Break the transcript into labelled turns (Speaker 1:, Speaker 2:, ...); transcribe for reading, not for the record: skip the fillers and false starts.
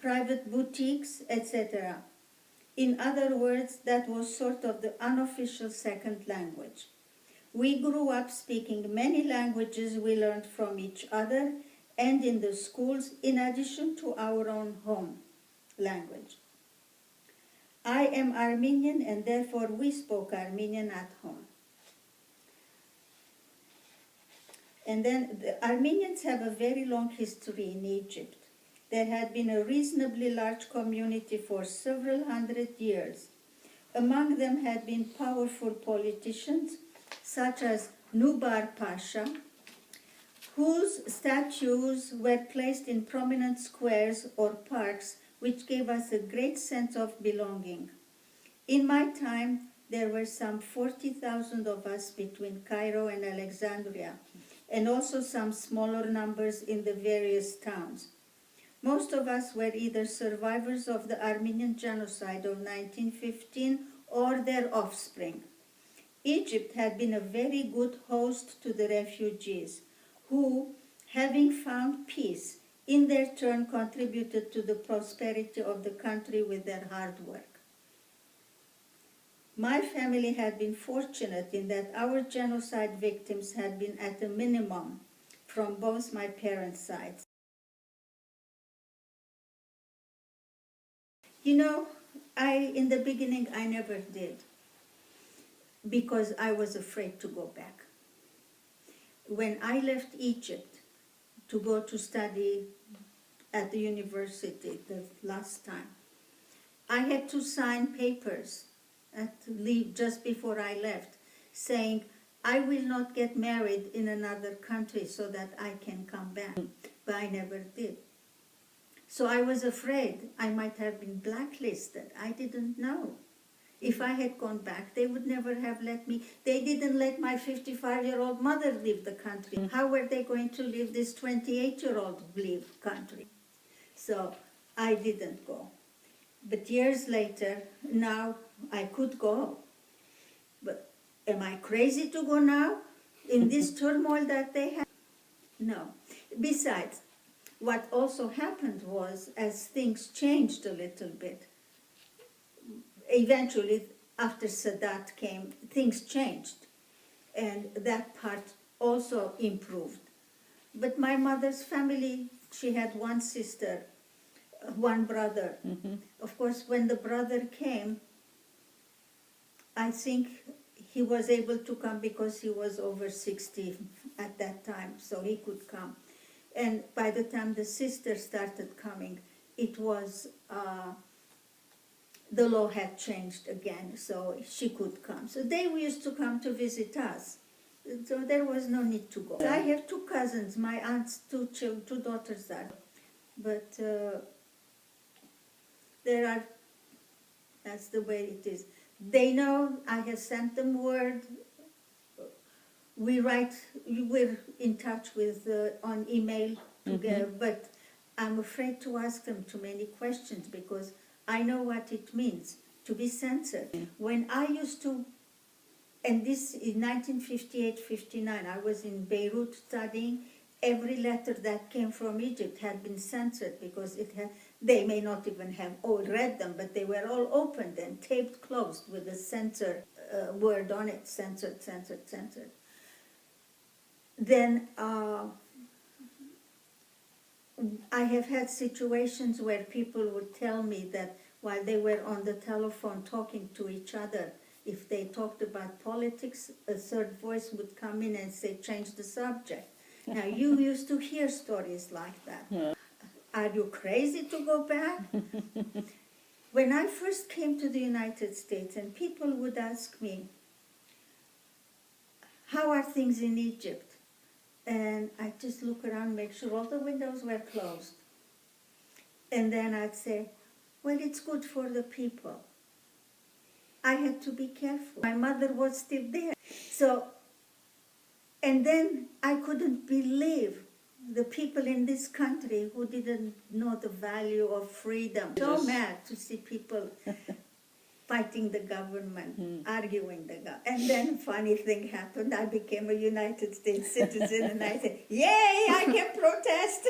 Speaker 1: private boutiques, etc. In other words, that was sort of the unofficial second language. We grew up speaking many languages we learned from each other and in the schools, in addition to our own home language. I am Armenian, and therefore we spoke Armenian at home. And then the Armenians have a very long history in Egypt. There had been a reasonably large community for several hundred years. Among them had been powerful politicians, such as Nubar Pasha, whose statues were placed in prominent squares or parks, which gave us a great sense of belonging. In my time, there were some 40,000 of us between Cairo and Alexandria, and also some smaller numbers in the various towns. Most of us were either survivors of the Armenian Genocide of 1915 or their offspring. Egypt had been a very good host to the refugees, who, having found peace, in their turn contributed to the prosperity of the country with their hard work. My family had been fortunate in that our genocide victims had been at a minimum from both my parents' sides. You know, in the beginning, I never did, because I was afraid to go back. When I left Egypt to go to study at the university the last time, I had to sign papers just before I left, saying, I will not get married in another country so that I can come back. But I never did. So I was afraid I might have been blacklisted. I didn't know. If I had gone back, they would never have let me. They didn't let my 55-year-old mother leave the country. How were they going to leave this 28-year-old leave country? So I didn't go. But years later, now I could go. But am I crazy to go now in this turmoil that they have? No. Besides, what also happened was, as things changed a little bit, eventually, after Sadat came, things changed, and that part also improved. But my mother's family, she had one sister, one brother. Mm-hmm. Of course, when the brother came, I think he was able to come because he was over 60 at that time, so he could come. And by the time the sister started coming, it was... the law had changed again, so she could come. So they used to come to visit us. So there was no need to go. I have two cousins, my aunt's two daughters are. But that's the way it is. They know, I have sent them word. We're in touch with, on email together, but I'm afraid to ask them too many questions because I know what it means to be censored. When I used to, and this in 1958-59, I was in Beirut studying, every letter that came from Egypt had been censored because they may not even have all read them, but they were all opened and taped closed with a censor word on it, censored, censored, censored. Then I have had situations where people would tell me that while they were on the telephone talking to each other, if they talked about politics, a third voice would come in and say, change the subject. Now, you used to hear stories like that. Yeah. Are you crazy to go back? When I first came to the United States and people would ask me, how are things in Egypt? And I'd just look around, make sure all the windows were closed. And then I'd say, well, it's good for the people. I had to be careful. My mother was still there. So, and then I couldn't believe the people in this country who didn't know the value of freedom. So mad to see people fighting the government, arguing the government. And then a funny thing happened. I became a United States citizen and I said, yay, I can protest.